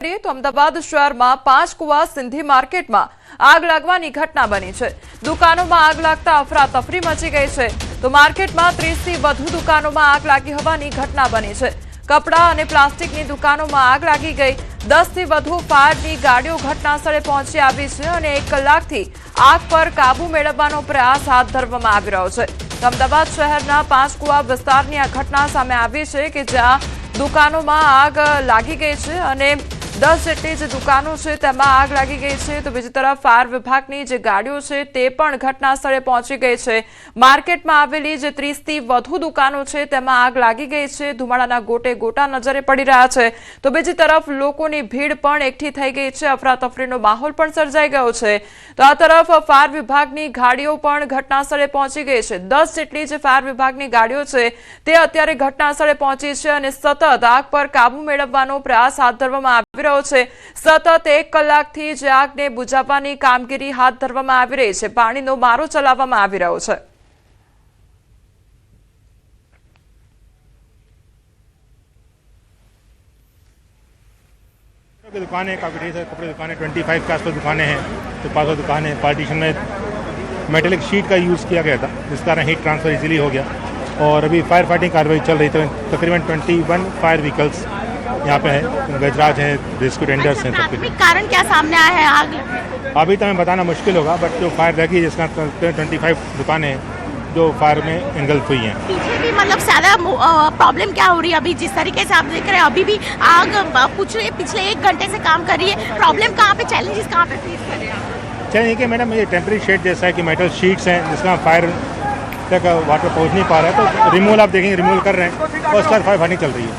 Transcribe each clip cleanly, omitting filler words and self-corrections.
તો અમદાવાદ શહેરમાં પાંચકુવા સિંધી માર્કેટમાં આગ લાગવાની ઘટના બની છે। દુકાનોમાં આગ લાગતા અફરાતફરી મચી ગઈ છે તો માર્કેટમાં 30 થી વધુ દુકાનોમાં આગ લાગી હોવાની ઘટના બની છે। કપડા અને પ્લાસ્ટિકની દુકાનોમાં આગ લાગી ગઈ। 10 થી વધુ ફાયરની ગાડીઓ ઘટનાસ્થળે પહોંચી આવી છે અને 1 કલાકથી આગ પર કાબુ મેળવવાનો પ્રયાસ હાથ ધરવામાં આવી રહ્યો છે। અમદાવાદ શહેરના પાંચકુવા વિસ્તારની આ ઘટના સામે આવી છે કે જ્યાં દુકાનોમાં આગ લાગી ગઈ છે અને 10 જેટલી જે દુકાનો છે તેમાં આગ લાગી ગઈ છે તો બીજી તરફ ફાયર વિભાગની જે ગાડીઓ છે તે પણ ઘટના સ્થળે પહોંચી ગઈ છે। માર્કેટમાં આવેલી જે 30 થી વધુ દુકાનો છે તેમાં આગ લાગી ગઈ છે। ધુમાડાના ગોટે ગોટા નજરે પડી રહ્યા છે તો બીજી તરફ લોકોની ભીડ પણ એકઠી થઈ ગઈ છે। અફરાતફરીનો માહોલ પણ સર્જાઈ ગયો છે તો આ તરફ ફાયર વિભાગની ગાડીઓ પણ ઘટના સ્થળે પહોંચી ગઈ છે। 10 જેટલી જે ફાયર વિભાગની ગાડીઓ છે તે અત્યારે ઘટના સ્થળે પહોંચી છે અને સતત આગ પર કાબુ મેળવવાનો પ્રયાસ હાથ ધરવામાં આવી રહ્યો છે। સતત 1 કલાકથી જે આગને બુઝાવવાની કામગીરી હાથ ધરવામાં આવી રહી છે। પાણીનો મારો ચલાવવામાં આવી રહ્યો છે। दुकानें काफ़ी ढेर सारी कपड़े दुकानें 25 के आसपास दुकानें हैं तो 500 दुकानें पार्टीशन में मेटेलिक शीट का यूज़ किया गया था जिस कारण हीट ट्रांसफ़र इजीली हो गया और अभी फायर फाइटिंग कार्रवाई चल रही थी। तकरीबन 21 फायर व्हीकल्स यहाँ पे है, गजराज है, रेस्क्यू टेंडर्स हैं। प्राथमिक कारण क्या सामने आया है आग? अभी तो हमें बताना मुश्किल होगा बट जो फायर लगी जिसका 25 दुकानें हैं जो फायर में एंगल्फ हुई हैं। पीछे भी मतलब ज़्यादा प्रॉब्लम क्या हो रही है अभी जिस तरीके से आप देख रहे हैं अभी भी आग पिछले 1 घंटे से काम कर रही है। प्रॉब्लम कहाँ पे, चैलेंजेस कहाँ पे फेस कर रहे हैं आप? चलिए कि मैडम ये टेम्परेरी शेड जैसा है कि मेटल शीट्स हैं जिसका फायर तक वाटर पहुँच नहीं पा रहा है तो रिमूवल आप देखेंगे रिमूवल कर रहे हैं और उसका फायर फाइटिंग चल रही है।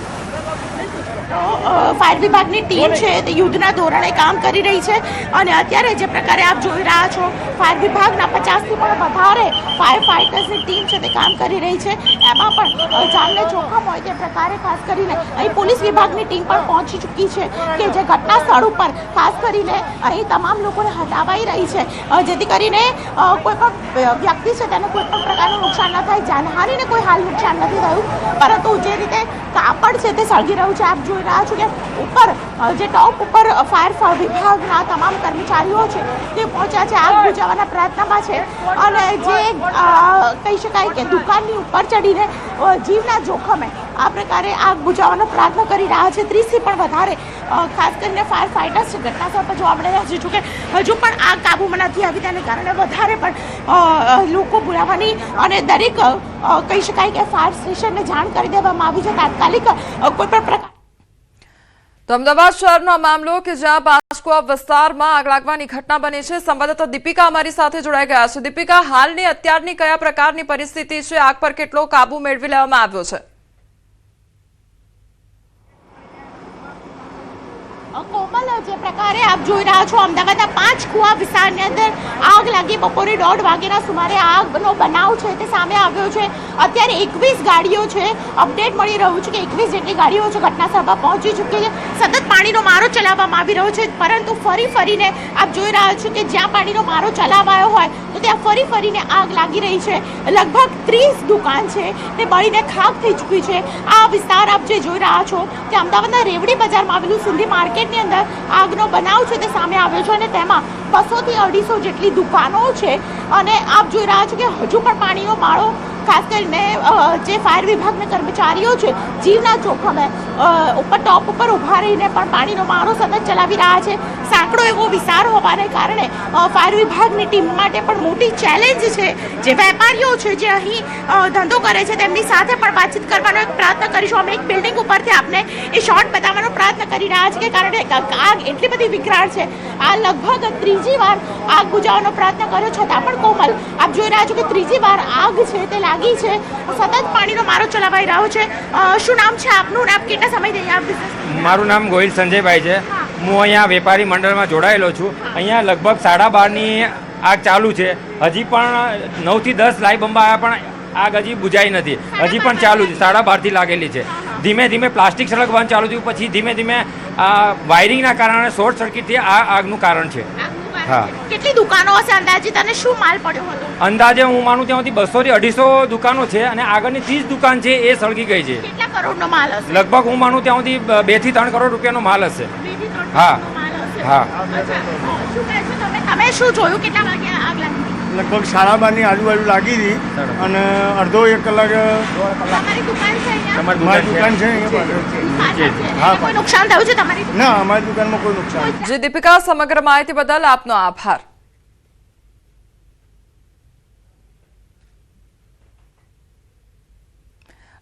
ફાયર વિભાગની ટીમ છે તે યુદ્ધના ધોરણે કામ કરી રહી છે અને અત્યારે જે પ્રકારે આપ જોઈ રહ્યા છો ફાયર વિભાગના 50 થી પણ વધારે ફાયર ફાઇટર્સની ટીમ છે તે કામ કરી રહી છે। એમાં પણ જાનને જોખમ હોય તે પ્રકારે ખાસ કરીને અહીં પોલીસ વિભાગની ટીમ પણ પહોંચી ચૂકી છે કે જે ઘટના સ્થળ ઉપર ખાસ કરીને અહીં તમામ લોકોને હટાવાઈ રહી છે જેથી કરીને કોઈ પણ વ્યક્તિ છે તેને કોઈ પણ પ્રકારનું નુકસાન ન થાય। જાનહાનિને કોઈ હાલ નુકસાન નથી થયું પરંતુ જે રીતે કાપડ છે તે સળગી રહ્યું છે। આપ જોઈ રહ્યા છો કે ઉપર જે ટોપ ઉપર ફાયર વિભાગના તમામ કર્મચારીઓ છે તે પહોંચ્યા છે, આગ બુઝાવવાના પ્રયત્નમાં છે અને જે કહી શકાય કે દુકાનની ઉપર ચડીને જીવના જોખમે આ પ્રકારે આગ બુઝાવવાનો પ્રયત્ન કરી રહ્યા છે। 30 થી પણ વધારે ખાસ કરીને ફાયર ફાઇટર્સ ઘટનાસ્થળ પર જોવા મળી રહ્યા છે। જોકે હજુ પણ આગ કાબૂમાં નથી આવી તેને કારણે વધારે પણ લોકો બોલાવવાની અને દરેક કહી શકાય કે ફાયર સ્ટેશનને જાણ કરી દેવામાં આવી છે તાત્કાલિક કોઈ પણ પ્રકાર। તો અમદાવાદ શહેરનો મામલો કે જ્યાં પાંચકુવા વિસ્તારમાં આગ લાગવાની ઘટના બની છે। સંવાદદાતા દીપિકા અમારી સાથે જોડાઈ ગયા છે। દીપિકા, હાલની અત્યારની કયા પ્રકારની પરિસ્થિતિ છે? આગ પર કેટલો કાબુ મેળવી લેવામાં આવ્યો છે? કોમલ, જે પ્રકારે આપ જોઈ રહ્યા છો અમદાવાદના પાંચકુવા વિસ્તારની અંદર આગ લાગી બપોરે 1:30 વાગ્યાના સુમારે આગનો બનાવ છે તે સામે આવ્યો છે। અત્યારે 21 ગાડીઓ છે, અપડેટ મળી રહ્યું છે કે 21 જેટલી ગાડીઓ છે ઘટનાસ્થળ પર પહોંચી ચૂકી છે। સતત પાણીનો મારો ચલાવવામાં આવી રહ્યો છે પરંતુ ફરીને આપ જોઈ રહ્યા છો કે જ્યાં પાણીનો મારો ચલાવાયો હોય તો ત્યાં ફરીને આગ લાગી રહી છે। લગભગ 30 દુકાન છે તે બળીને ખાખ થઈ ચૂકી છે। આ વિસ્તાર આપ જે જોઈ રહ્યા છો તે અમદાવાદના રેવડી બજારમાં આવેલું સિંધી માર્કેટની અંદર આગનો બનાવ છે તે સામે આવ્યો છે અને તેમાં 200 થી 250 જેટલી દુકાનો છે અને આપ જોઈ રહ્યા છો કે હજુ પણ પાણીનો માળો ખાસ કરીને જે ફાયર વિભાગના કર્મચારીઓ છે જીવના જોખમે ઉપર ટોપ ઉપર ઊભા રહીને પણ પાણીનો મારો સતત ચલાવી રહ્યા છે। સાંકડો એવો વિસ્તાર હોવાને કારણે ફાયર વિભાગની ટીમ માટે પણ મોટી ચેલેન્જ છે। જે વેપારીઓ છે જે અહીં ધંધો કરે છે તેમની સાથે પણ વાતચીત કરવાનો એક પ્રયત્ન કરીશું। અમે એક બિલ્ડિંગ ઉપરથી આપને એ શોટ બતાવવાનો પ્રયત્ન કરી રહ્યા છીએ કે કારણ કે આગ એટલી બધી વિકરાળ છે। આ લગભગ 3જી વાર આગ બુઝાવવાનો પ્રયત્ન કર્યો છતાં પણ કોમલ આપ જોઈ રહ્યા છો કે 3જી વાર આગ છે તે લાગી છે। સતત પાણીનો મારો ચલાવાઈ રહ્યો છે। શું નામ છે આપનું અને આપ કેટલા સમયથી અહીંયા? મારું નામ ગોહિલ સંજયભાઈ છે। હું અહીંયા વેપારી મંડળમાં જોડાયેલો છું। અહીંયા લગભગ 12:30ની આગ ચાલુ છે। હજી પણ 9 થી 10 લાઈ બંબા આવ્યા પણ આગ હજી બુઝાઈ નથી, હજી પણ ચાલુ છે। 12:30થી લાગેલી છે। ધીમે ધીમે પ્લાસ્ટિક સળગવાનું ચાલુ થયું પછી ધીમે ધીમે વાયરિંગના કારણે શોર્ટ સર્કિટથી આ આગનું કારણ છે। હા, કેટલી દુકાનો હશે અંદાજિત અને શું માલ પડ્યો હતો? અંદાજે હું માનું ત્યાંથી 200 થી 250 દુકાનો છે અને આગળની 30 દુકાન છે એ સળગી ગઈ છે। કેટલા કરોડનો માલ હશે? લગભગ હું માનું ત્યાંથી 2 થી 3 કરોડ રૂપિયાનો માલ હશે। 2 થી 3 હા હા શું કહેશો તમે શું જોયું કેટલા વાગે આગ લાગી લગભગ 12:30 આજુબાજુ લાગી હતી અને અડધો 1 કલાક તમારી દુકાન છે અહીંયા મારી દુકાન છે અહીંયા પાછળ. હા કોઈ નુકસાન થયું છે તમારી ના, અમારી દુકાનમાં કોઈ નુકસાન જી દીપિકા, સમગ્ર માહિતી બદલ આપનો આભાર.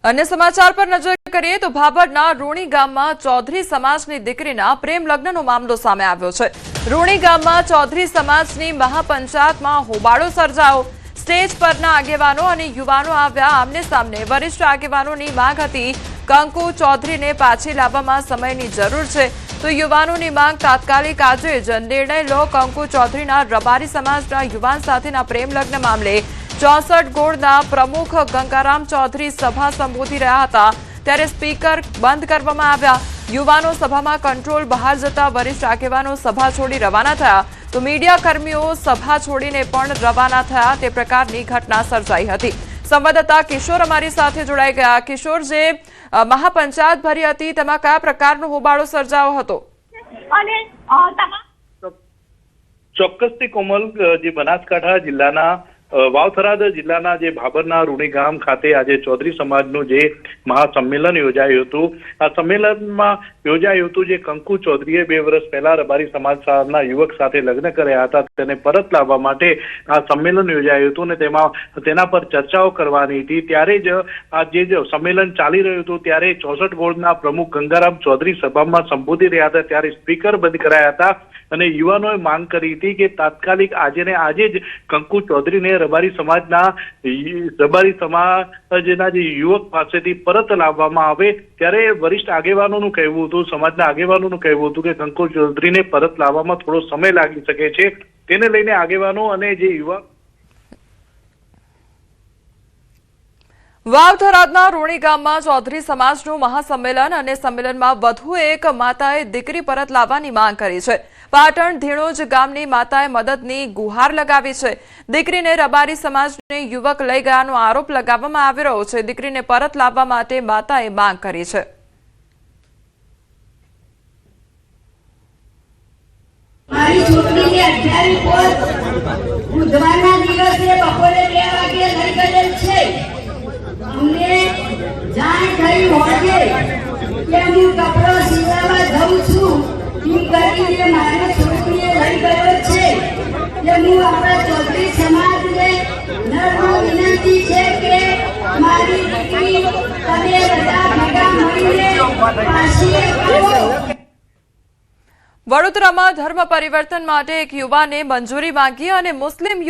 અન્ય સમાચાર પર નજર કરીએ તો ભાભરના રૂણી ગામમાં ચૌધરી સમાજની દીકરીના પ્રેમ લગ્નનો મામલો સામે આવ્યો છે. રૂણી ગામમાં ચૌધરી સમાજની મહાપંચાયતમાં હોબાળો સર્જાયો. સ્ટેજ પરના આગેવાનો અને યુવાનો આવ્યા આમને સામને. વરિષ્ઠ આગેવાનોની માંગ હતી કંકુ ચૌધરીને પાછી લાવવામાં સમયની જરૂર છે તો યુવાનોની માંગ તાત્કાલિક આજે જ નિર્ણય લો. કંકુ ચૌધરીના રબારી સમાજના યુવાન સાથેના પ્રેમ લગ્ન મામલે 64 ગોળના પ્રમુખ ગંગારામ ચૌધરી સભા સંબોધી રહ્યા હતા ત્યારે સ્પીકર બંધ કરવામાં આવ્યા. યુવાનો સભામાં કંટ્રોલ બહાર જતા વરિષ્ઠ આગેવાનો સભા છોડી રવાના થયા તો મીડિયા કર્મીઓ સભા છોડીને પણ રવાના થયા તે પ્રકારની ઘટના સર્જાઈ હતી. સંવાદદાતા કિશોર અમારી સાથે જોડાઈ ગયા. કિશોર, જે મહાપંચાયત ભરી હતી તેમાં કયા પ્રકારનો હોબાળો સર્જાયો હતો? અને ચોક્કસથી કોમલ, જે બનાસકાંઠા જિલ્લાના વાવથરાદ જિલ્લાના જે ભાભરના રૂણી ગામ ખાતે આજે ચૌધરી સમાજનું જે મહાસંમેલન યોજાયું હતું. આ સંમેલનમાં યોજાયું હતું જે કંકુ ચૌધરીએ 2 વર્ષ પહેલા રબારી સમાજના યુવક સાથે લગ્ન કર્યા હતા તેને પરત લાવવા માટે આ સંમેલન યોજાયું હતું અને તેના પર ચર્ચાઓ કરવાની હતી. ત્યારે જ આ જે સંમેલન ચાલી રહ્યું હતું ત્યારે 64 ગોળના પ્રમુખ ગંગારામ ચૌધરી સભામાં સંબોધી રહ્યા હતા ત્યારે સ્પીકર બંધ કરાયા હતા અને યુવાનોએ માંગ કરી હતી કે તાત્કાલિક આજે ને આજે જ કંકુ ચૌધરીને રબારી સમાજના જે યુવક પાસેથી પરત લાવવામાં આવે. ત્યારે વરિષ્ઠ આગેવાનોનું કહેવું હતું, સમાજના આગેવાનોનું કહેવું હતું કે કંકુ ચૌધરીને પરત લાવવામાં થોડો સમય લાગી શકે છે. તેને લઈને આગેવાનો અને જે યુવા વાવથરાદના રૂણી ગામમાં ચૌધરી સમાજનું મહાસંમેલન અને સંમેલનમાં વધુ એક માતાએ દીકરી પરત લાવવાની માંગ કરી છે. પાટણ ધીણોજ ગામની માતાએ મદદની ગુહાર લગાવી છે. દીકરીને રબારી સમાજને યુવક લઈ ગયાનો આરોપ લગાવવામાં આવી રહ્યો છે. દીકરીને પરત લાવવા માટે માતાએ માંગ કરી છે. મારી છોકરીને 11 પોર બુધવારના દિવસે બપોરે 2 વાગે લઈ ગયેલ છે. અમને જાણ થઈ હોજે કે હું કપડો સીવવા જાઉં છું ઈ કરીને મારી છોકરીએ લઈ ગયો છે. કે હું આપણા ચૌધરી સમાજને નમ્ર વિનંતી છે કે મારી દીકરી તમે બધા ભેગા મળીને પાછી આવો. વડોદરામાં ધર્મ પરિવર્તન માટે એક યુવાને મંજૂરી માંગી અને મુસ્લિમ